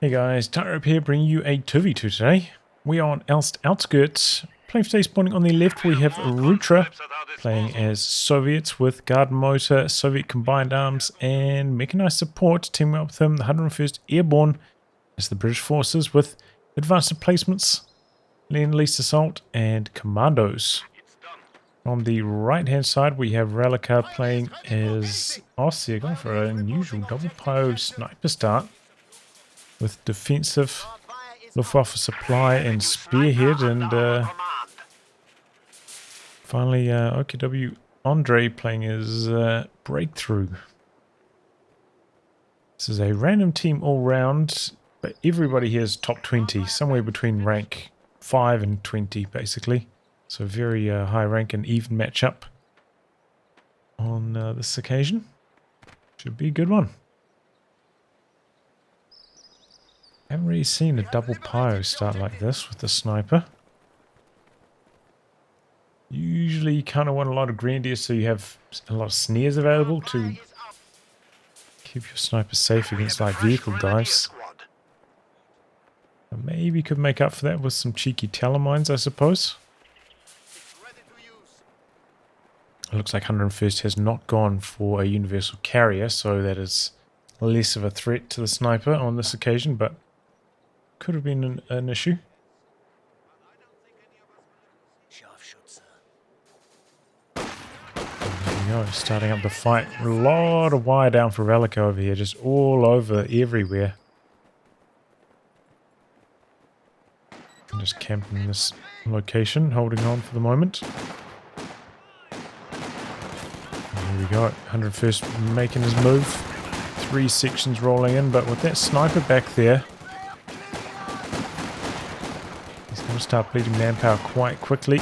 Hey guys, Tightrope here, bringing you a 2v2 today. We are on Elst Outskirts. Playing for today, spawning on the left, we have Rutra, playing as Soviets with guard motor, Soviet combined arms, and mechanized support. Teaming up with him, the 101st Airborne, as the British forces with advanced emplacements, Lend-Lease assault, and commandos. On the right hand side, we have Relicaa playing as Ostheer, going for an unusual double PO sniper start, with defensive Luftwaffe supply and spearhead, and finally OKW André playing as breakthrough. This is a random team all round, but everybody here is top 20, somewhere between rank 5 and 20 basically. So very high rank and even matchup on this occasion. Should be a good one. Haven't really seen a double pyro start like this with the sniper. Usually you kind of want a lot of grenadiers so you have a lot of snares available to keep your sniper safe against like vehicle dives. Maybe you could make up for that with some cheeky telemines, I suppose. It looks like 101st has not gone for a universal carrier, so that is less of a threat to the sniper on this occasion, but could have been an issue. There we go, starting up the fight. A lot of wire down for Relicaa over here, just all over everywhere. I'm just camping this location, holding on for the moment. There we go, 101st making his move. 3 sections rolling in, but with that sniper back there, he's going to start bleeding manpower quite quickly.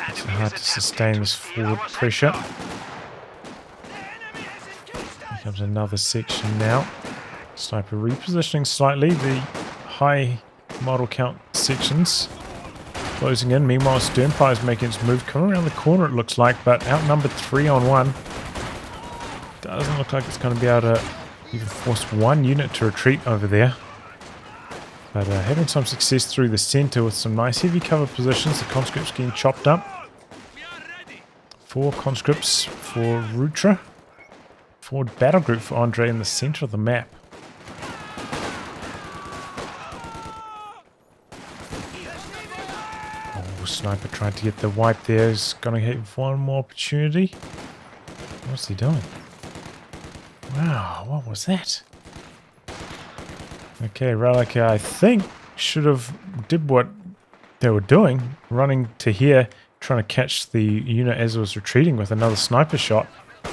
It's hard to sustain this forward pressure. Here comes another section now. Sniper repositioning slightly. The high model count sections closing in. Meanwhile, Sternfire is making its move. Coming around the corner it looks like, but outnumbered 3 on 1. Doesn't look like it's going to be able to even force one unit to retreat over there. But having some success through the center with some nice heavy cover positions. The conscripts getting chopped up. 4 conscripts for Rutra. Forward battle group for André in the center of the map. Oh, sniper tried to get the wipe there. He's going to get one more opportunity. What's he doing? Wow, what was that? Okay, Relicaa, I think, should have did what they were doing, running to here, trying to catch the unit as it was retreating with another sniper shot,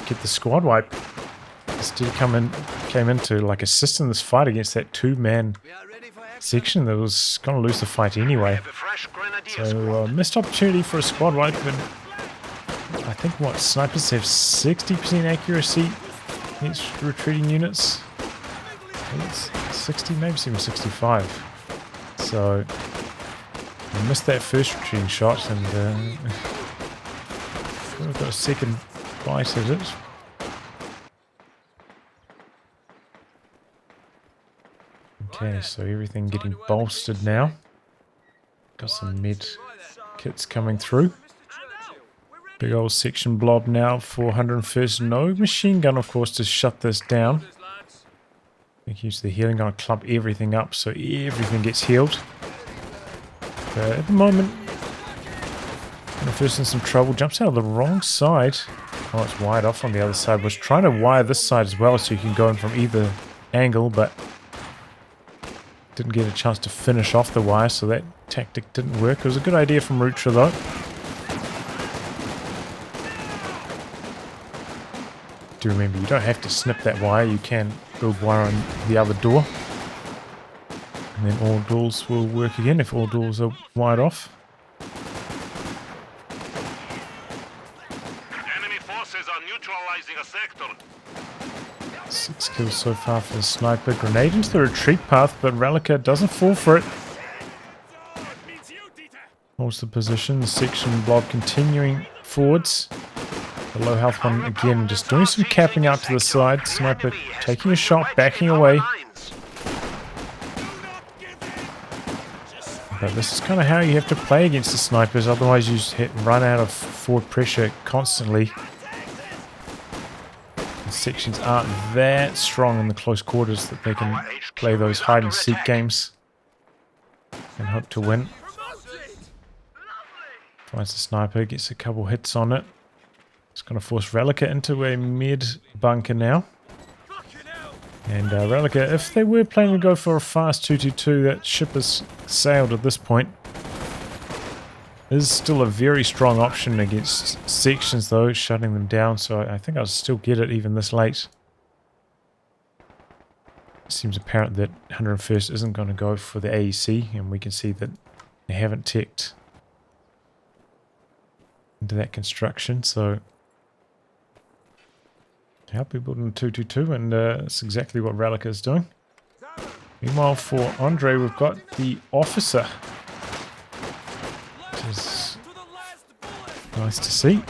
get the squad wipe. Instead came in to like assist in this fight against that 2-man section that was going to lose the fight anyway. So missed opportunity for a squad wipe, and I think what snipers have 60% accuracy against retreating units. It's 60, maybe even 65. So I missed that first retreating shot, and we've got a second bite at it. Okay, so everything getting bolstered now. Got some med kits coming through. Big old section blob now for 101st. No machine gun, of course, to shut this down. I think use the healing gun to clump everything up so everything gets healed. But at the moment, 101st in some trouble. Jumps out of the wrong side. Oh, it's wide off on the other side. Was trying to wire this side as well so you can go in from either angle, but didn't get a chance to finish off the wire, so that tactic didn't work. It was a good idea from Rutra though. Do remember, you don't have to snip that wire, you can build wire on the other door. And then all doors will work again if all doors are wired off. Enemy forces are neutralizing a sector. 6 kills so far for the sniper. Grenade into the retreat path, but Relicaa doesn't fall for it. Holds the position. The section blob continuing forwards. The low health one again, just doing some capping out to the side. Sniper taking a shot, backing away. But this is kind of how you have to play against the snipers, otherwise you just run out of forward pressure constantly. The sections aren't that strong in the close quarters that they can play those hide and seek games and hope to win. Finds the sniper, gets a couple hits on it. It's going to force Relicaa into a mid bunker now. And Relicaa, if they were planning to go for a fast 2-2-2, that ship has sailed at this point. Is still a very strong option against sections though, shutting them down, so I think I'll still get it even this late. It seems apparent that 101st isn't going to go for the AEC, and we can see that they haven't ticked into that construction, so I'll be building a 2-2-2, and that's exactly what Relicaa is doing. Meanwhile, for André, we've got the officer, which is nice to see.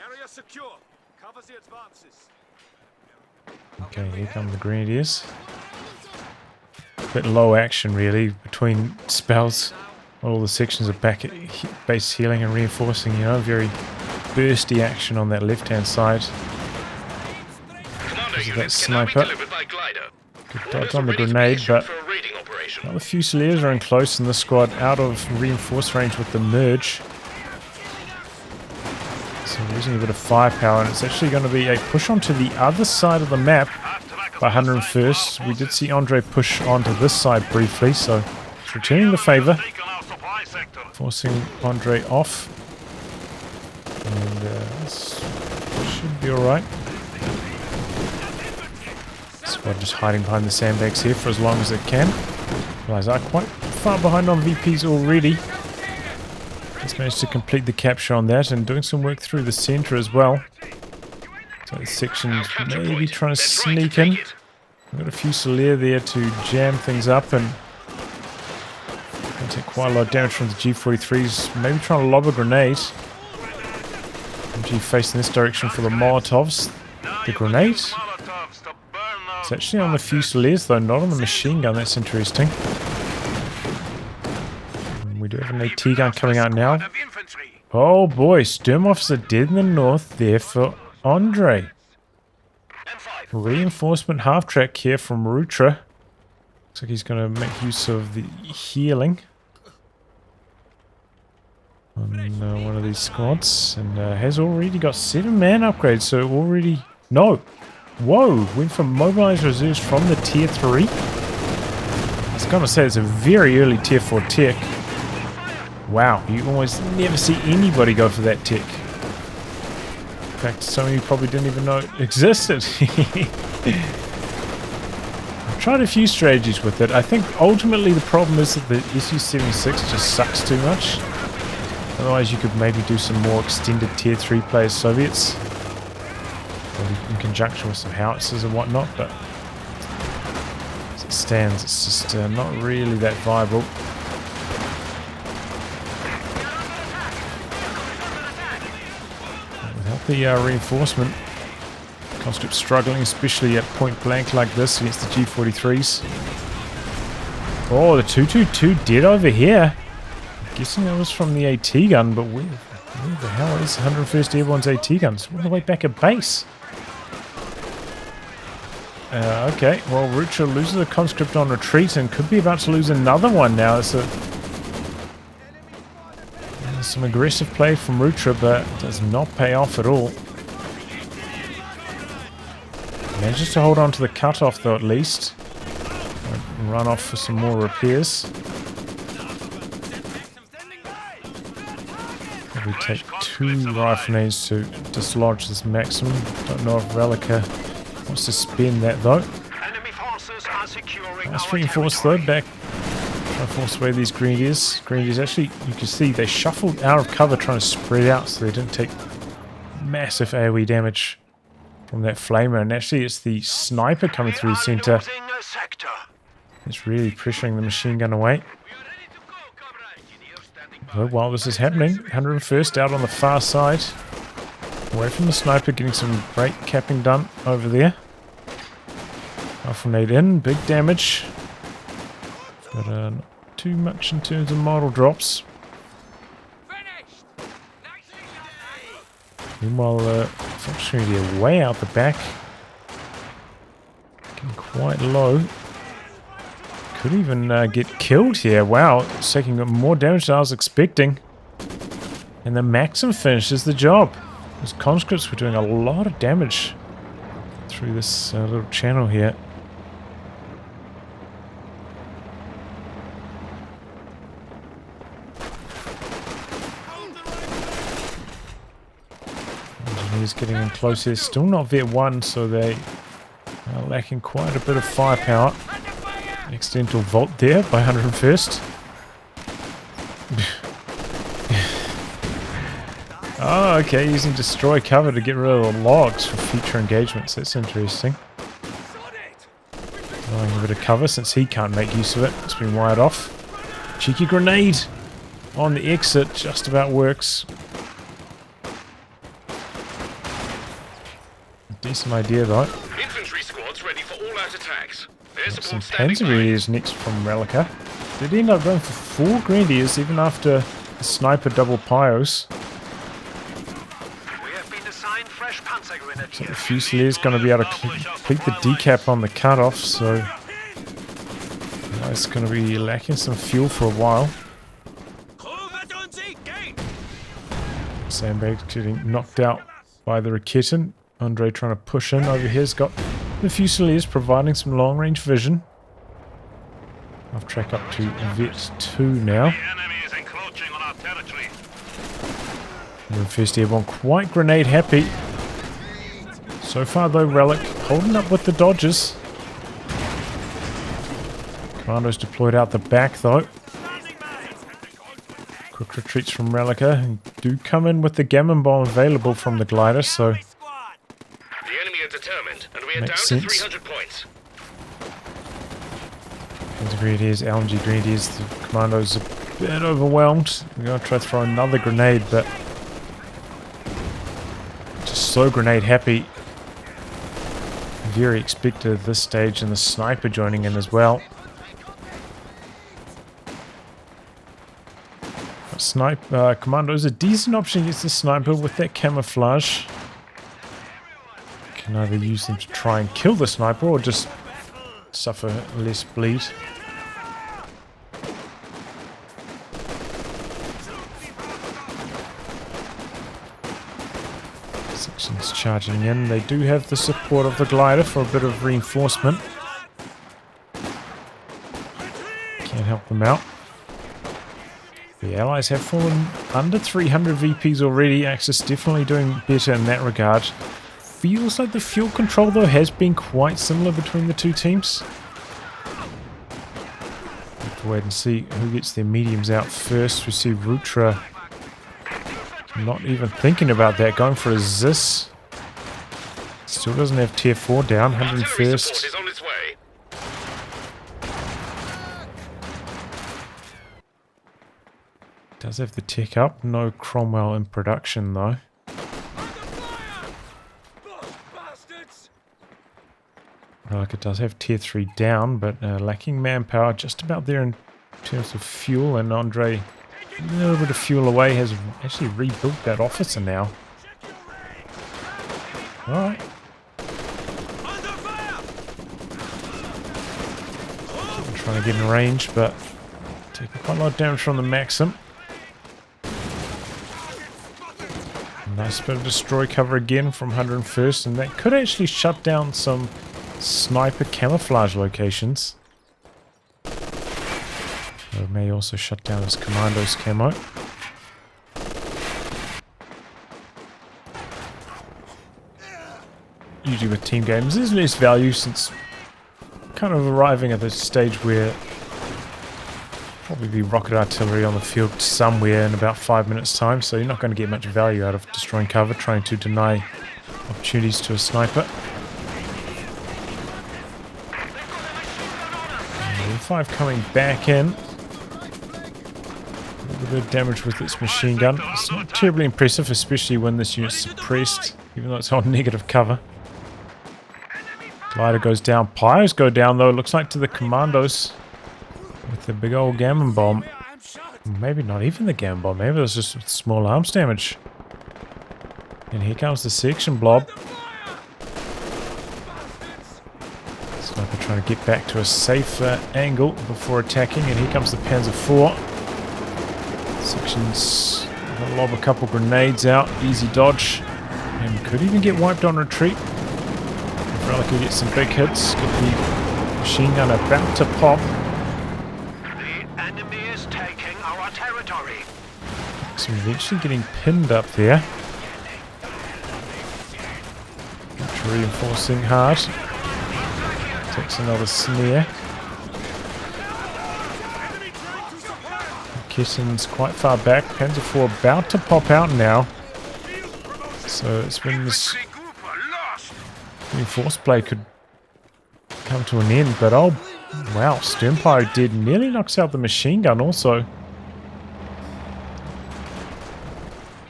Area secure. Covers the advances. Okay, here come the Grenadiers. Bit low action really between spells. All the sections are back at base healing and reinforcing, you know, very bursty action on that left hand side. Because of that sniper. Good dodge on the grenade, but now the Fusiliers are in close and this squad out of reinforce range with the merge. So we're losing a bit of firepower, and it's actually going to be a push onto the other side of the map by 101st. We did see André push onto this side briefly, so it's returning the favour, forcing André off. And this should be alright. Squad just hiding behind the sandbags here for as long as it can. Guys are quite far behind on VPs already. Just managed to complete the capture on that and doing some work through the centre as well. So the sections maybe trying to sneak in. We've got a Fusilier there to jam things up and take quite a lot of damage from the G43s. Maybe trying to lob a grenade. MG facing this direction for the Molotovs. The grenade? It's actually on the Fusiliers though, not on the machine gun. That's interesting. We do have an AT gun coming out now. Oh boy, Sturm Officer dead in the north there for André. Reinforcement half-track here from Rutra. Looks like he's going to make use of the healing on one of these squads. And has already got 7-man upgrades, so already... No! Whoa! Went from mobilized reserves from the tier 3. I was going to say it's a very early tier 4 tech. Wow, you almost never see anybody go for that tech. In fact, some of you probably didn't even know it existed. I've tried a few strategies with it. I think ultimately the problem is that the SU-76 just sucks too much. Otherwise you could maybe do some more extended tier 3 players Soviets. In conjunction with some howitzers and whatnot, but as it stands, it's just not really that viable. Without the reinforcement, conscript struggling, especially at point blank like this against the G43s. Oh, the 222 dead over here. I'm guessing that was from the AT gun, but where the hell is 101st Airborne's AT guns? All the way back at base. Okay, well, Rutra loses a conscript on retreat and could be about to lose another one now. It's some aggressive play from Rutra, but does not pay off at all. Manages to hold on to the cutoff though, at least. Run off for some more repairs. We take 2 rifle grenades to dislodge this maximum. Don't know if Relicaa wants to spend that though. Nice reinforced though, back Trying to force away these grenadiers. Grenadiers actually, you can see they shuffled out of cover trying to spread out so they didn't take massive AoE damage from that flamer. And actually it's the sniper coming through the center. It's really pressuring the machine gun away. But while this is happening, 101st out on the far side. Away from the sniper, getting some great capping done over there. Alpha nade in, big damage. But not too much in terms of model drops. Meanwhile, unfortunately, they're way out the back. Getting quite low. Could even get killed here. Wow, it's taking more damage than I was expecting. And the Maxim finishes the job. Those conscripts were doing a lot of damage through this little channel here. Engineers getting in close here. Still not Vet 1, so they are lacking quite a bit of firepower. Accidental vault there by 101st. Oh, okay, using destroy cover to get rid of the logs for future engagements. That's interesting. Allowing a bit of cover since he can't make use of it. It's been wired off. Cheeky grenade on the exit just about works. Decent idea though. Infantry squads ready for all out attacks. Some Panzer Grenadiers next from Relicaa. Did end up going for 4 Grenadiers even after the sniper double pyros. We have been assigned fresh Panzer Grenadiers. So the Fusilier's going to be able to complete the decap on the cutoff, so it's going to be lacking some fuel for a while. Sandbag's getting knocked out by the Raketen. André trying to push in over here's got the Fusiliers providing some long-range vision. Off track up to Vet 2 now. The enemy is encroaching on our territory. And 1st Airborne quite grenade happy. So far though, Relic holding up with the dodges. Commando's deployed out the back though. Quick retreats from Relicaa and do come in with the Gammon Bomb available from the glider, so Determined, and we are makes down sense. to 300 points. Panzer Grenadiers, LMG Grenadiers, the Commando's a bit overwhelmed. We're going to try to throw another grenade, but just so grenade happy. Very expected at this stage, and the sniper joining in as well. Commando's a decent option against the sniper with that camouflage. Can either use them to try and kill the sniper or just suffer less bleed. Sections charging in. They do have the support of the glider for a bit of reinforcement. Can't help them out. The Allies have fallen under 300 VPs already. Axis definitely doing better in that regard. Feels like the fuel control though has been quite similar between the two teams. Have to wait and see who gets their mediums out first. We see Rutra not even thinking about that, going for a Zis. Still doesn't have tier 4 down, 101st. Is on its way. Does have the tech up, no Cromwell in production though. Like it does have tier 3 down, but lacking manpower just about there in terms of fuel, and André a little bit of fuel away has actually rebuilt that officer now. Alright. Trying to get in range, but taking quite a lot of damage from the Maxim. Nice bit of destroy cover again from 101st, and that could actually shut down some sniper camouflage locations. It may also shut down his Commando's camo. Usually with team games there's less value since kind of arriving at the stage where probably be rocket artillery on the field somewhere in about 5 minutes time, so you're not going to get much value out of destroying cover, trying to deny opportunities to a sniper. E5 coming back in. A little bit of damage with its machine gun. It's not terribly impressive, especially when this unit's suppressed, even though it's on negative cover. Glider goes down. Pyres go down, though. Looks like to the commandos with the big old gammon bomb. Maybe not even the gammon bomb. Maybe it was just small arms damage. And here comes the section blob. Sniper trying to get back to a safer angle before attacking. And here comes the Panzer IV. Section's gonna lob a couple grenades out. Easy dodge. And could even get wiped on retreat. Relicaa get some big hits. Get the machine gun about to pop. The enemy is taking our territory. So eventually getting pinned up there. Reinforcing hard. Takes another snare. Kitten's quite far back. Panzer IV about to pop out now. So it's when this reinforced play could come to an end. But oh wow, Sternpyro dead. Nearly knocks out the machine gun also.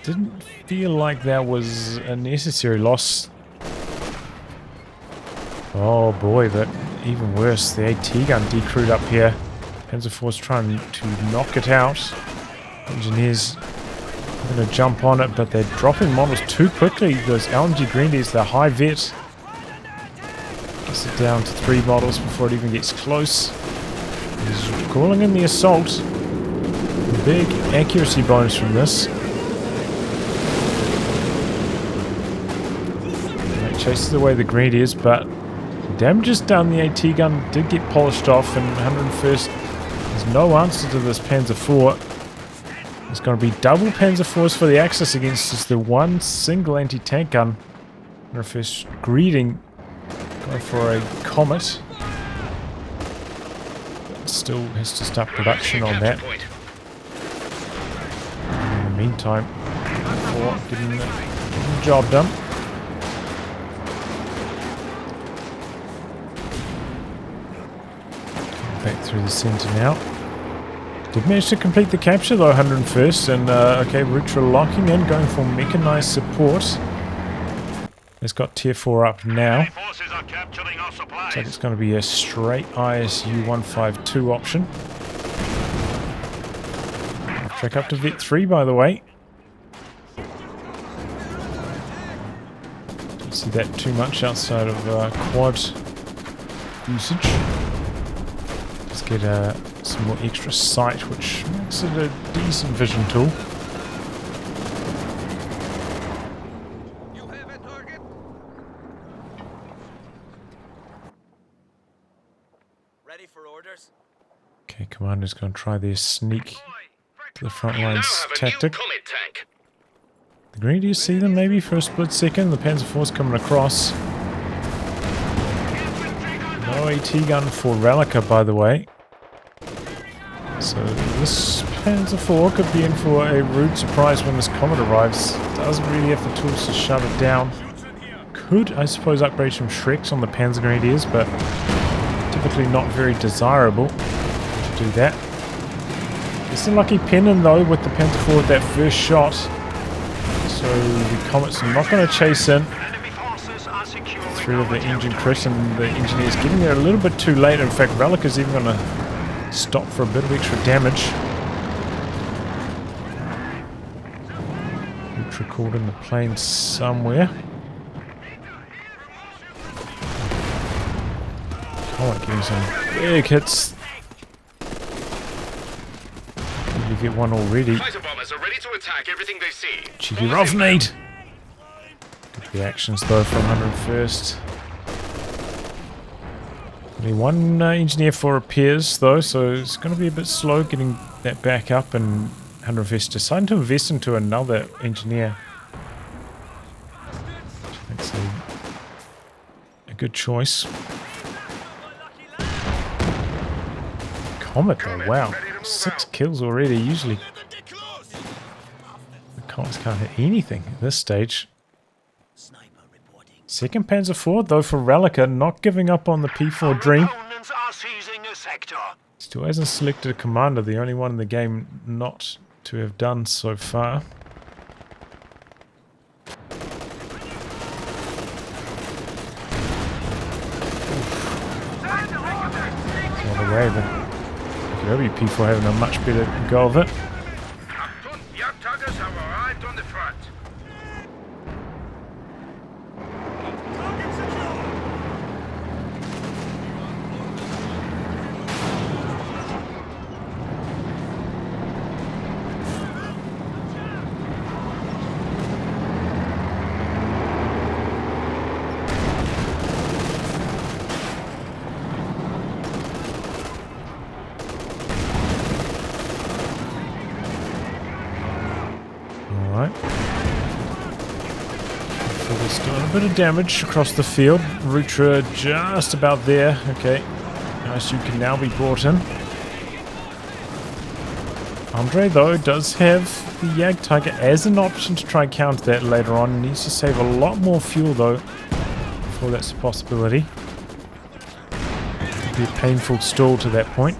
Didn't feel like that was a necessary loss. Oh boy, but even worse, the AT gun decrewed up here. Panzer IV's trying to knock it out. Engineers are going to jump on it, but they're dropping models too quickly. Those LMG Grenadiers, they're high vet. Gets it down to 3 models before it even gets close. He's calling in the assault. Big accuracy bonus from this. It chases away the Grenadiers, but damages done. The AT gun did get polished off, and 101st has no answer to this Panzer IV. It's going to be double Panzer IVs for the Axis against just the one single anti-tank gun. 101st greeting, going for a Comet. But still has to start production on that. In the meantime, getting the job done. Back through the centre now. Did manage to complete the capture though, 101st, and okay, Rutra locking in, going for mechanized support. It's got tier 4 up now. Looks like it's going to be a straight ISU 152 option. Track up to Vet 3 by the way. Don't see that too much outside of quad usage. Get some more extra sight, which makes it a decent vision tool. You have a target. Ready for orders. Okay, Commando's going to try their sneak to the front lines tactic. The Grenadiers see them maybe for a split second. The Panzer IV's coming across. No AT gun for Relicaa, by the way. So this Panzer IV could be in for a rude surprise when this Comet arrives. Doesn't really have the tools to shut it down. Could, I suppose, upgrade some Shreks on the Panzer Grenadiers, but typically not very desirable to do that. It's a lucky pin-in though with the Panzer IV with that first shot. So the Comet's not going to chase in. Through the engine crit, and the engineers getting there a little bit too late. In fact, Relicaa's even going to stop for a bit of extra damage. Rutra called in the plane somewhere. Oh, getting some big hits. You get one already. Fighter bombers are ready to attack everything they see. Cheeky Rovnade. Good reactions though from 101st. Only one engineer for repairs though, so it's going to be a bit slow getting that back up, and 101st deciding to invest into another engineer. I think it's a good choice. Comet though, wow. 6 kills already. Usually the Colts can't hit anything at this stage. Second Panzer IV, though, for Relicaa, not giving up on the P4 dream. Opponents are seizing a sector. Still hasn't selected a commander, the only one in the game not to have done so far. All the way, but P4 having a much better go of it. Jagdtaggers have arrived on the front. There's still a bit of damage across the field. Rutra just about there. Okay. Nice, you can now be brought in. André, though, does have the Jagdtiger as an option to try and counter that later on. He needs to save a lot more fuel, though, before that's a possibility. It'll be a painful stall to that point.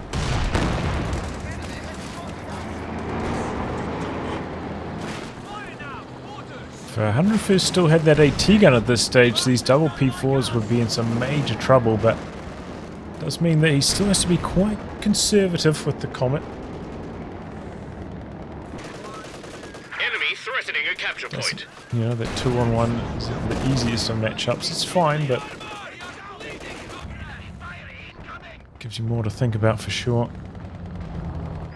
If 101st still had that AT gun at this stage, these double P4s would be in some major trouble, but it does mean that he still has to be quite conservative with the Comet. Enemy threatening a capture point. You know, that 2-on-1 is the easiest of matchups. It's fine, but gives you more to think about for sure.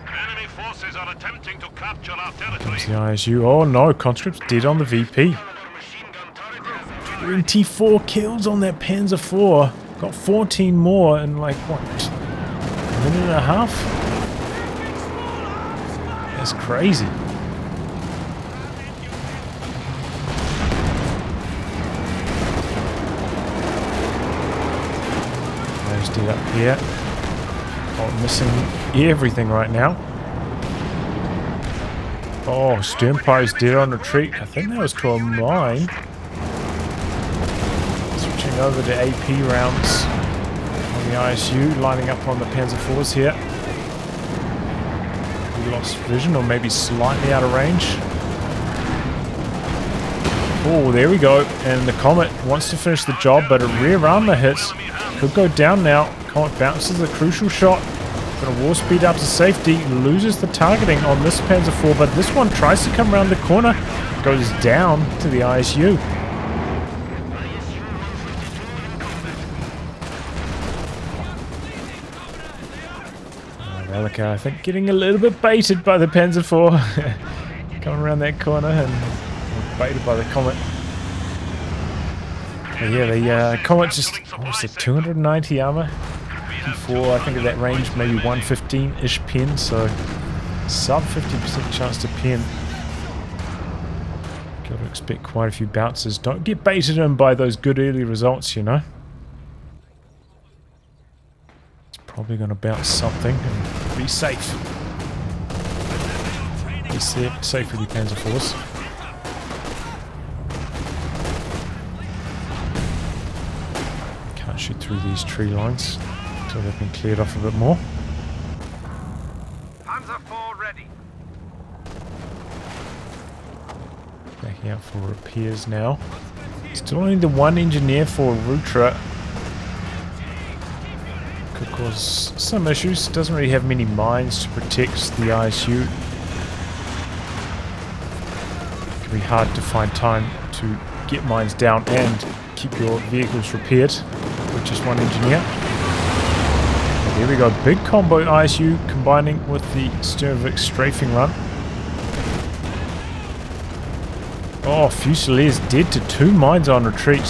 Enemy forces are attempting to capture our territory. Comes the ISU. Oh no, Conscript's dead on the VP. 24 kills on that Panzer IV. Got 14 more in like, what, a minute and a half? That's crazy. There's dead up here. Oh, missing everything right now. Oh, Sternpire's dead on retreat. I think that was to a mine. Switching over to AP rounds on the ISU, lining up on the Panzer IVs here. We lost vision, or maybe slightly out of range. Oh, there we go. And the Comet wants to finish the job, but a rear armor hits. Could go down now. Comet bounces a crucial shot. Got a war speed up to safety, loses the targeting on this Panzer IV, but this one tries to come around the corner, goes down to the ISU. Relicaa, I think, getting a little bit baited by the Panzer IV. Coming around that corner and baited by the Comet. But yeah, the Comet just, what was it, 290 armor? P4, I think at that range, maybe 115-ish pin, so sub 50% chance to pin. Got to expect quite a few bounces. Don't get baited in by those good early results, you know. It's probably going to bounce something and be safe. Be safe with your Panzer IVs. Can't shoot through these tree lines. So they've been cleared off a bit more. Panzer IV ready. Backing out for repairs now. Still only the one engineer for Rutra. Could cause some issues. Doesn't really have many mines to protect the ISU. It can be hard to find time to get mines down and keep your vehicles repaired with just one engineer. Here we go, big combo ISU combining with the Sternvik strafing run. Oh, Fusilier's dead to 2 mines on retreat.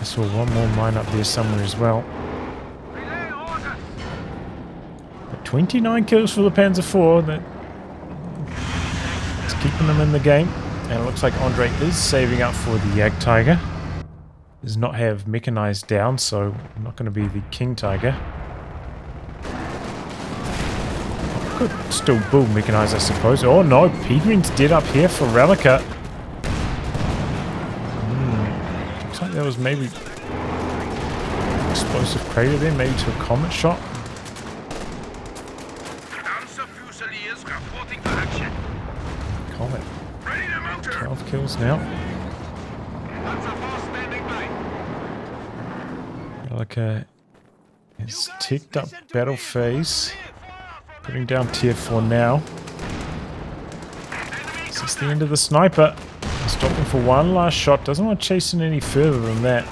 I saw one more mine up there somewhere as well. But 29 kills for the Panzer IV. That's keeping them in the game. And it looks like André is saving up for the Jagdtiger. Does not have Mechanized down, so not going to be the King Tiger. Could still build Mechanized, I suppose. Oh no, P-Green's dead up here for Relicaa. Looks like there was maybe explosive crater there, maybe to a comet shot. Comet. 12 kills now. Relicaa has ticked up battle phase. Putting down tier 4 now. This is the end of the sniper. Stopping for one last shot. Doesn't want to chase in any further than that.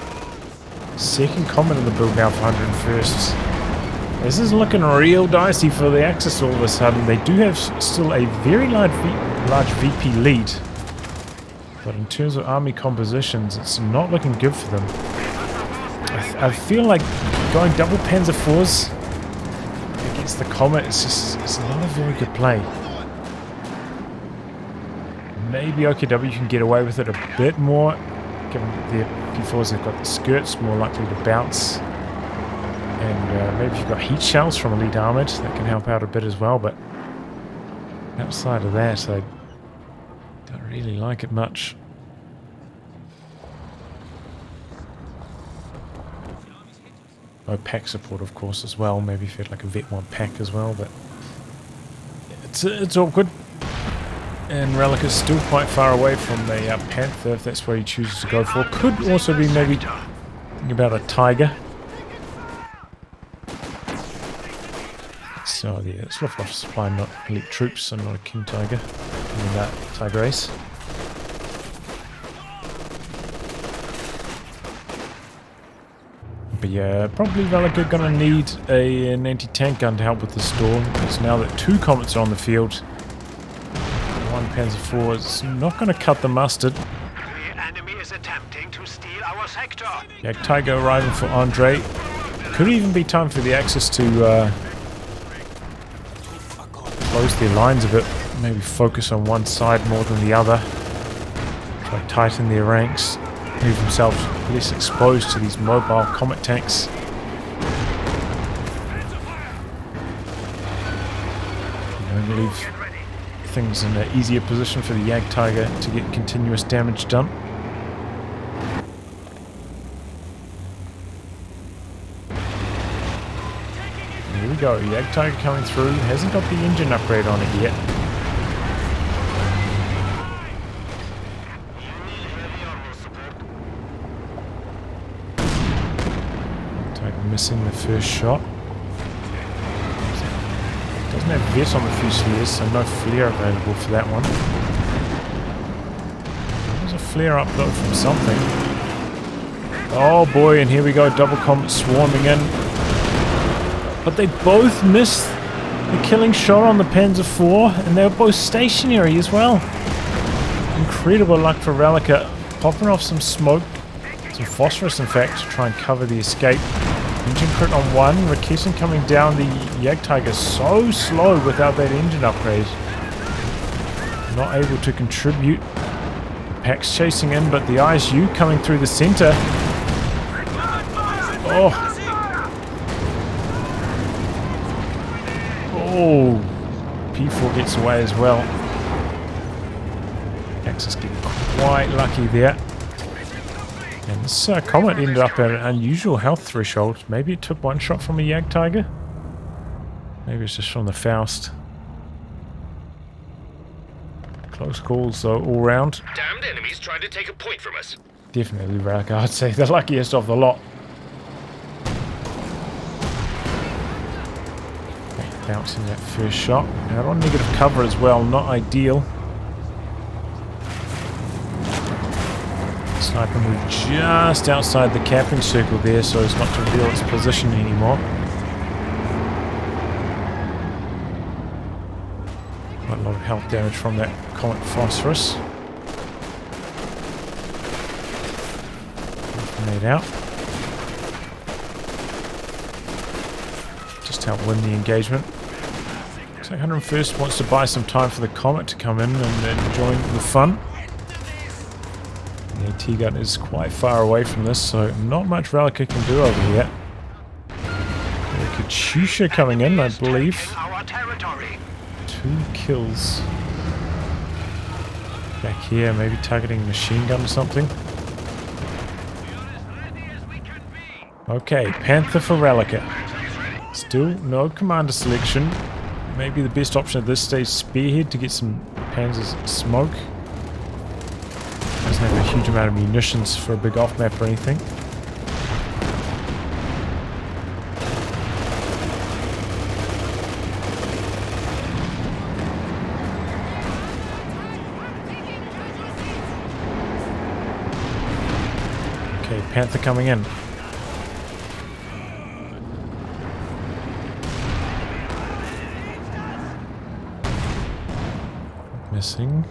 Second comment in the build now for 101st. This is looking real dicey for the Axis all of a sudden. They do have still a very large VP lead. But in terms of army compositions, it's not looking good for them. I feel like going double Panzer IVs against the Comet is not a very good play. Maybe OKW can get away with it a bit more, given their P4s have got the skirts more likely to bounce. And maybe if you've got heat shells from elite armored, that can help out a bit as well. But outside of that, I don't really like it much. No pack support, of course, as well. Maybe if you had like a Vet 1 pack as well, but it's awkward. And Relicaa is still quite far away from the Panther, if that's where he chooses to go for. Could also be maybe thinking about a Tiger. So yeah, it's Luftwaffe supply, not elite troops, so not a King Tiger. I mean that Tiger Ace. But yeah, probably Relicaa gonna need an anti-tank gun to help with the storm, because now that 2 Comets are on the field, 1 Panzer IV is not gonna cut the mustard. The enemy is attempting to steal our sector. Yeah, Tiger arriving for André. Could even be time for the Axis to close their lines a bit, maybe focus on one side more than the other. Try to tighten their ranks. Leave themselves less exposed to these mobile Comet tanks. And leave things in an easier position for the Jagd Tiger to get continuous damage done. Here we go, Jagd Tiger coming through, hasn't got the engine upgrade on it yet. Missing the first shot. Doesn't have Vet on the Fusiliers, so no flare available for that one. There's a flare up though from something. Oh boy, and here we go, double Comet swarming in. But they both missed the killing shot on the Panzer IV, and they were both stationary as well. Incredible luck for Relicaa, popping off some smoke, some phosphorus in fact, to try and cover the escape. Engine crit on 1, Relicaa coming down. The Jagd Tiger so slow without that engine upgrade. Not able to contribute. Pack's chasing in, but the ISU coming through the center. Oh. Oh. P4 gets away as well. Axis getting quite lucky there. And this Comet ended up at an unusual health threshold. Maybe it took 1 shot from a Jagd Tiger. Maybe it's just from the Faust. Close calls though, all round. Damned enemies trying to take a point from us. Definitely Relicaa, I'd say the luckiest of the lot. Bouncing that first shot. Out on negative cover as well, not ideal. Sniper moved just outside the capping circle there so as not to reveal its position anymore. Quite a lot of health damage from that Comet Phosphorus. Made out. Just help win the engagement. Looks like 101st wants to buy some time for the Comet to come in and join the fun. The AT gun is quite far away from this, so not much Relicaa can do over here. Katyusha coming in, I believe. 2 kills. Back here, maybe targeting machine gun or something. Okay, Panther for Relicaa. Still no commander selection. Maybe the best option at this stage, Spearhead, to get some Panzer's smoke. Doesn't have a huge amount of munitions for a big off-map or anything. Okay, Panther coming in. Missing.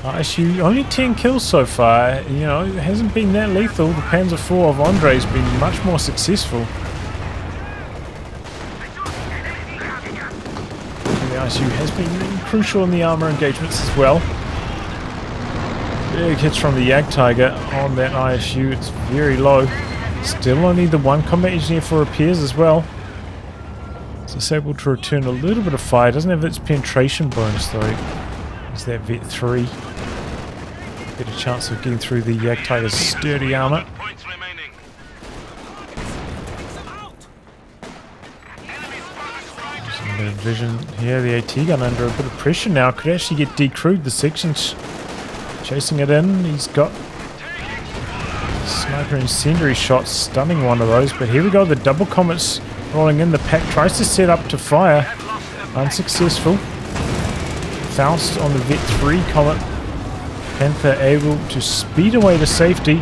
ISU, only 10 kills so far. You know, it hasn't been that lethal. The Panzer IV of André has been much more successful. And the ISU has been crucial in the armor engagements as well. Big hits from the Jagdtiger on that ISU. It's very low. Still only the 1 combat engineer for repairs as well. It's able to return a little bit of fire. Doesn't have its penetration bonus though. It's that Vet 3. Get a chance of getting through the Jagdtiger's sturdy armor. Some bit of vision here. The AT gun under a bit of pressure now. Could actually get decrewed. The section's chasing it in. He's got sniper incendiary shots, stunning one of those. But here we go. The double comets rolling in. The pack tries to set up to fire. Unsuccessful. Faust on the Vet 3 comet. Panther able to speed away to safety.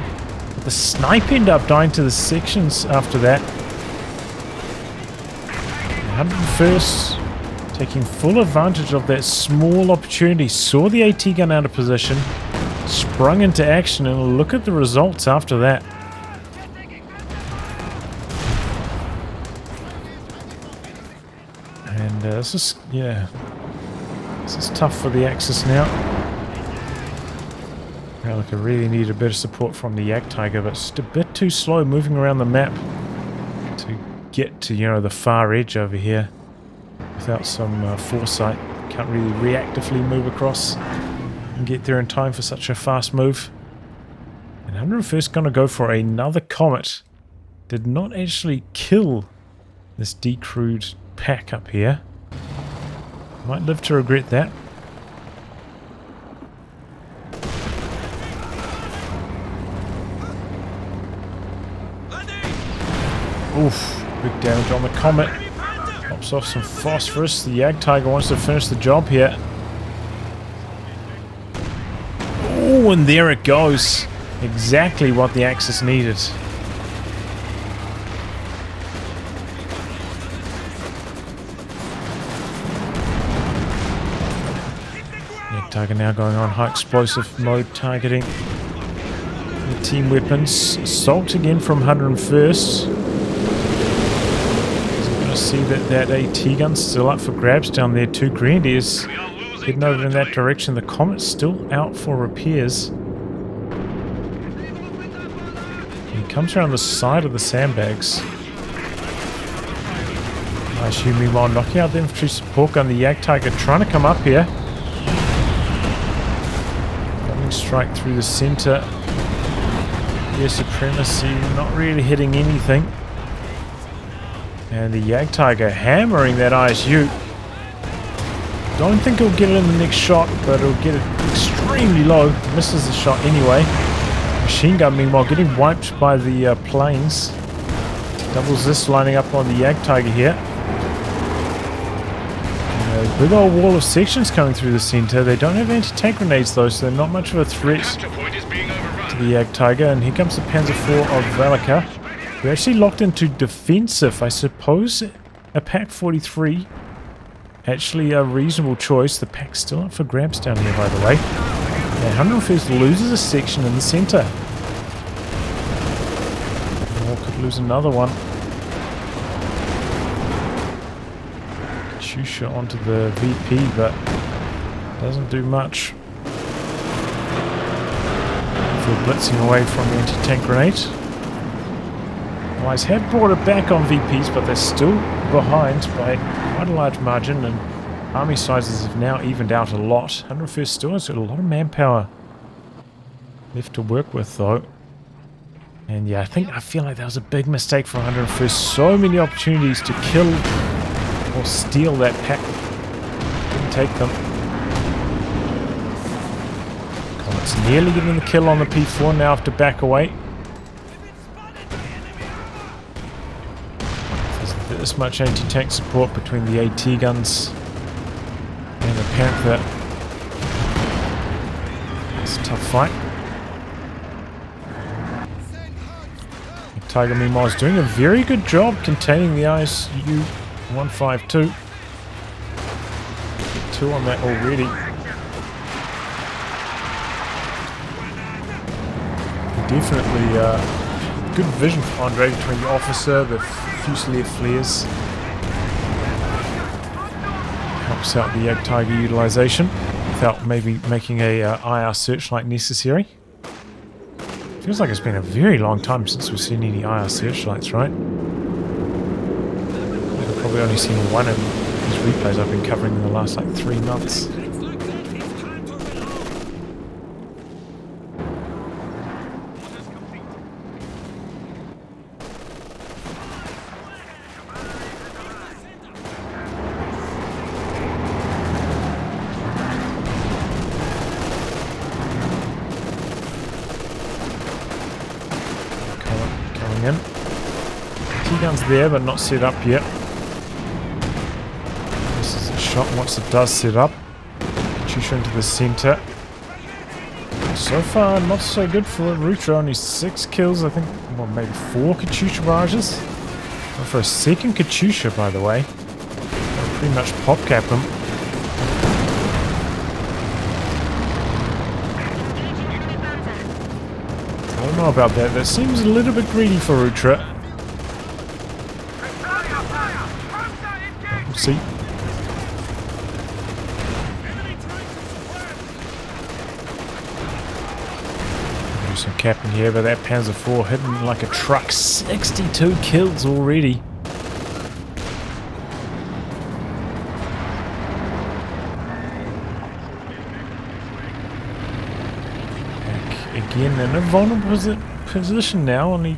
But the snipe end up dying to the sections after that. 101st taking full advantage of that small opportunity. Saw the AT gun out of position. Sprung into action, and look at the results after that. And this is, yeah, this is tough for the Axis now. Relicaa really need a bit of support from the Jagdtiger, but just a bit too slow moving around the map to get to, you know, the far edge over here without some foresight. Can't really reactively move across and get there in time for such a fast move. And 101st going to go for another comet. Did not actually kill this decrewed pack up here. Might live to regret that. Oof, big damage on the comet. Pops off some phosphorus. The Jagdtiger wants to finish the job here. Oh, and there it goes. Exactly what the Axis needed. Jagdtiger now going on high explosive mode, targeting the team weapons. Assault again from 101st. See that AT gun's still up for grabs down there. 2 Grenadiers heading over in that direction. The Comet's still out for repairs. He comes around the side of the sandbags. ISU meanwhile knocking out the infantry support gun. The Jagdtiger trying to come up here. Bombing strike through the center. Air supremacy not really hitting anything. And the Jagdtiger hammering that ISU. Don't think he'll get it in the next shot, but he'll get it extremely low. Misses the shot anyway. Machine gun meanwhile getting wiped by the planes. Doubles this lining up on the Jagdtiger here. And a big old wall of sections coming through the center. They don't have anti-tank grenades though, so they're not much of a threat to the Jagdtiger. And here comes the Panzer IV of Relicaa. We're actually locked into defensive. I suppose a Pack 43, actually a reasonable choice. The Pack's still up for grabs down here, by the way. And 101st loses a section in the center. Or could lose another one. Shusha onto the VP, but doesn't do much. for blitzing away from the anti-tank grenade. Allies have brought it back on VPs, but they're still behind by quite a large margin, and army sizes have now evened out a lot. 101st still has got a lot of manpower left to work with, though. And yeah, I feel like that was a big mistake for 101st. So many opportunities to kill or steal that pack. Didn't take them. It's nearly getting the kill on the P4, now have to back away. There's this much anti-tank support between the AT guns and the Panther. It's a tough fight. Tiger meanwhile is doing a very good job containing the ISU 152. 2 on that already. Definitely good vision for André between the officer, the Fusilier flares. Helps out the Tiger utilization without maybe making a IR searchlight necessary. Feels like it's been a very long time since we've seen any IR searchlights, right? I've probably only seen one in these replays I've been covering in the last like 3 months. In. T-gun's there but not set up yet. This is a shot once it does set up. Katyusha into the center. So far not so good for Rutra, only 6 kills, I think, well maybe 4 Katyusha barrages. Well, for a second Katyusha, by the way. I'll pretty much pop cap him. I don't know about that. That seems a little bit greedy for Rutra. We'll see. Do some capping here, but that Panzer IV hitting like a truck. 62 kills already. Again in a vulnerable position now, only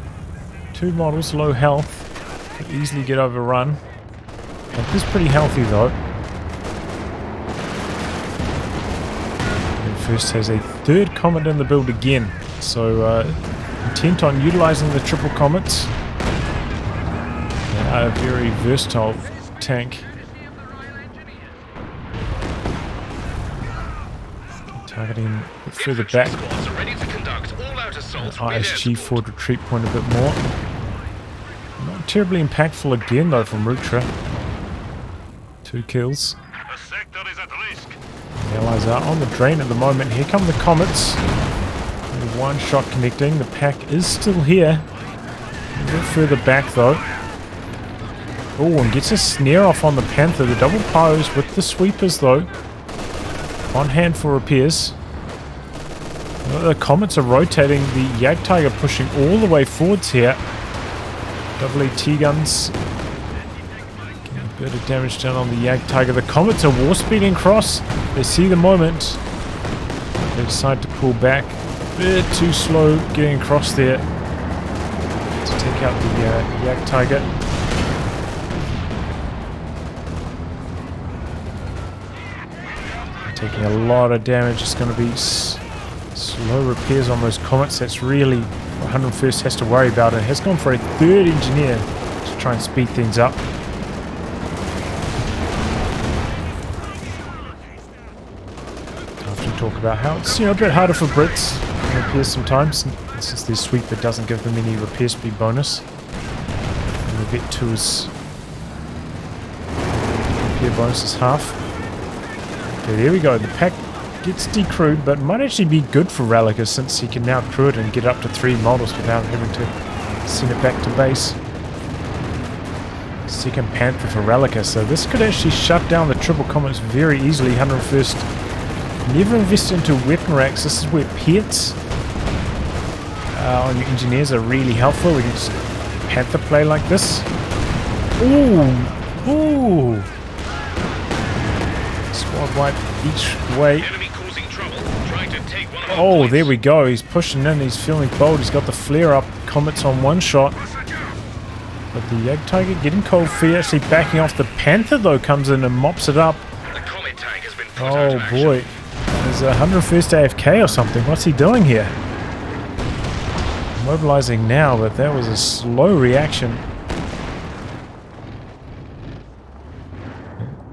2 models, low health, could easily get overrun. Panther's pretty healthy though. And first has a 3rd Comet in the build again, so intent on utilizing the triple Comets. They are a very versatile tank. Targeting a bit further back. ISG forward retreat point a bit more. Not terribly impactful again though from Rutra. 2 kills. The allies are on the drain at the moment. Here come the Comets. Only 1 shot connecting. The pack is still here. A bit further back though. Oh, and gets a snare off on the Panther. The double pose with the sweepers though. On hand for repairs. The Comets are rotating, the Jagdtiger pushing all the way forwards here. Double AT guns. Getting a bit of damage done on the Jagdtiger. The Comets are war speeding across. They see the moment. They decide to pull back. A bit too slow getting across there to take out the Jagdtiger. Taking a lot of damage. It's going to be slow repairs on those Comets. That's really what 101st has to worry about. It has gone for a 3rd engineer to try and speed things up. After we talk about how it's a bit harder for Brits to repair sometimes, since their sweeper doesn't give them any repair speed bonus. And the Vet 2's repair bonus is half. Okay, there we go. The pack gets decrewed, but might actually be good for Relicaa since he can now crew it and get up to 3 models without having to send it back to base. 2nd Panther for Relicaa, so this could actually shut down the triple Comets very easily. 101st never invested into weapon racks. This is where Pets on your engineers are really helpful. We can just Panther play like this. Ooh! Ooh! Squad wipe each way. Enemy causing trouble. Trying to take one of our Oh, points. there we go. He's pushing in. He's feeling bold. He's got the flare up. Comet's on one shot. But the Yag Tiger getting cold feet. Actually backing off. The Panther, though, comes in and mops it up. The Comet tank has been put out Oh, of action. boy. There's a 101st AFK or something. What's he doing here? Mobilizing now, but that was a slow reaction.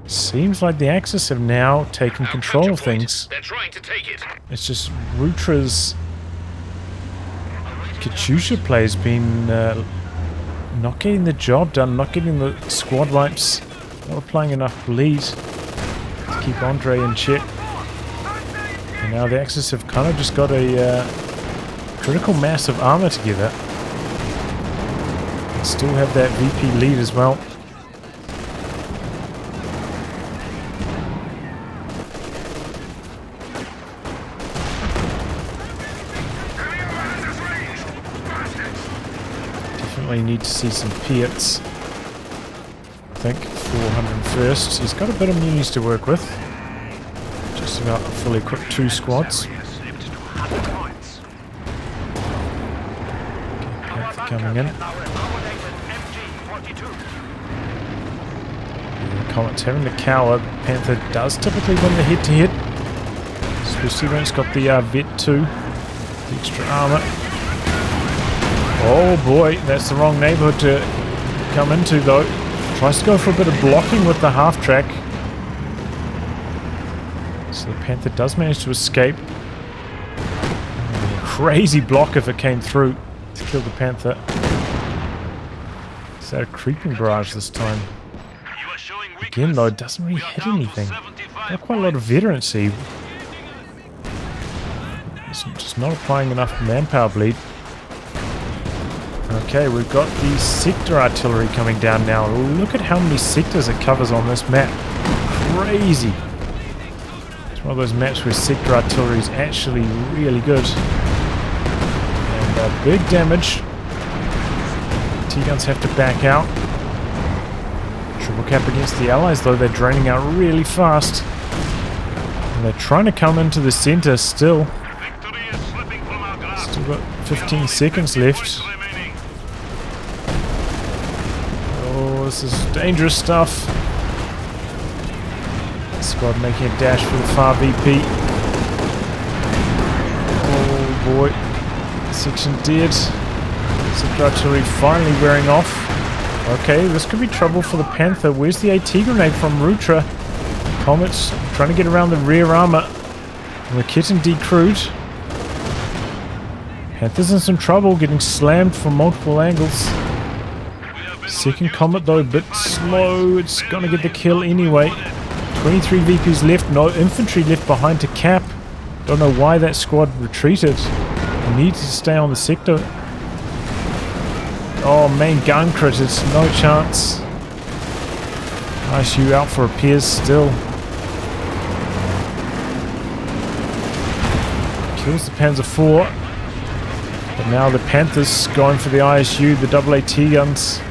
Seems like the Axis have now taken Our control of counterpoint. things. They're trying to take it. It's just Rutra's Katyusha play has been not getting the job done, not getting the squad wipes, not applying enough bleed to keep André in check. And now the Axis have kind of just got a critical mass of armor together. And still have that VP lead as well. Definitely need to see some Piats. I think 401st. He's got a bit of munis to work with. Just about fully equipped 2 squads. Panther coming in. The Comet's having to cower. Panther does typically win the head-to-head. Especially when it's got the Vet 2. The extra armor. Oh boy, that's the wrong neighborhood to come into though. Tries to go for a bit of blocking with the half-track. So the Panther does manage to escape. Crazy block if it came through to kill the Panther. Is that a creeping barrage this time? Again though, it doesn't really hit anything. Got quite a lot of veterancy. It's just not applying enough manpower bleed. Okay, we've got the sector artillery coming down now. Look at how many sectors it covers on this map. Crazy. It's one of those maps where sector artillery is actually really good. And big damage. T-guns have to back out. Triple cap against the allies though, they're draining out really fast. And they're trying to come into the center still. Still got 15 seconds left. Oh, this is dangerous stuff. Squad making a dash for the far VP. Oh boy. Section dead. Sector artillery finally wearing off. Okay, this could be trouble for the Panther. Where's the AT grenade from Rutra? Comet's trying to get around the rear armor. And the kitten decrewed. Panther's in some trouble, getting slammed from multiple angles. Second Comet though, a bit slow. It's gonna get the kill anyway. 23 VPs left, no infantry left behind to cap. Don't know why that squad retreated. They need to stay on the sector. Oh, main gun crit, it's no chance. ISU out for repairs still. Kills the Panzer IV. But now the Panthers going for the ISU, the double AT guns.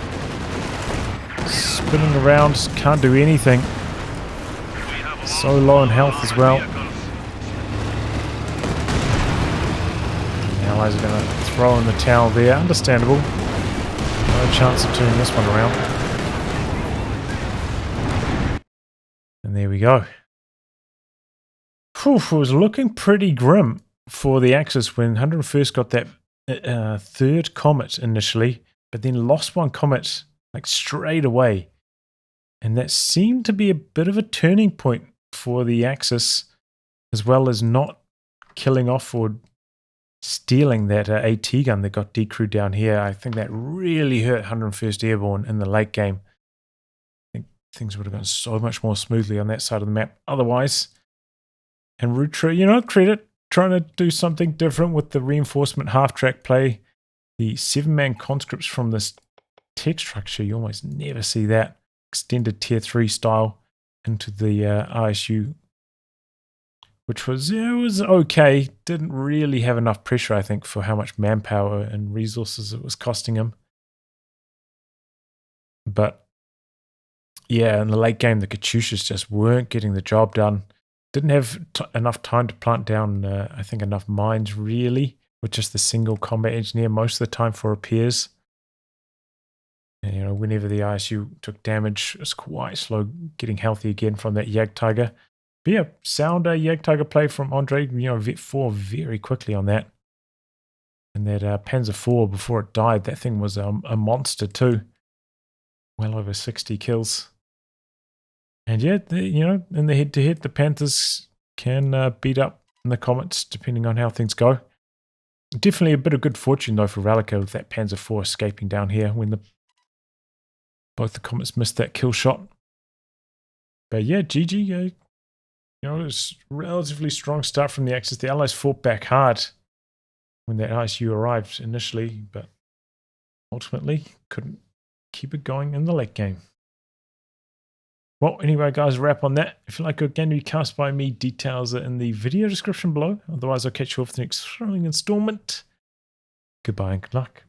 Spinning around, can't do anything. So low in health as well. The allies are going to throw in the towel there, understandable. No chance of turning this one around. And there we go. Whew, it was looking pretty grim for the Axis when 101st got that third Comet initially, but then lost one Comet like straight away. And that seemed to be a bit of a turning point for the Axis, as well as not killing off or stealing that AT gun that got decrewed down here. I think that really hurt 101st Airborne in the late game. I think things would have gone so much more smoothly on that side of the map otherwise. And Rutra, you know, credit, trying to do something different with the reinforcement half-track play. The 7-man conscripts from this tech structure, you almost never see that. Extended tier 3 style into the ISU which was, yeah, it was okay. Didn't really have enough pressure, I think, for how much manpower and resources it was costing him. But yeah, in the late game, the Katyushas just weren't getting the job done. Didn't have enough time to plant down, I think, enough mines, really, with just the single combat engineer most of the time for repairs. And, you know, whenever the ISU took damage, it was quite slow getting healthy again from that Jagdtiger. But yeah, sound Jagdtiger play from André, you know, Vet 4 very quickly on that. And that Panzer 4, before it died, that thing was a monster too. Well over 60 kills. And yeah, you know, in the head-to-head, the Panthers can beat up in the Comets, depending on how things go. Definitely a bit of good fortune, though, for Relicaa with that Panzer 4 escaping down here when both the Comets missed that kill shot. But yeah, GG, you know, it was a relatively strong start from the Axis. The Allies fought back hard when that ISU arrived initially, but ultimately couldn't keep it going in the late game. Well, anyway, guys, wrap on that. If you like a game to be cast by me, details are in the video description below. Otherwise, I'll catch you off the next thrilling installment. Goodbye and good luck.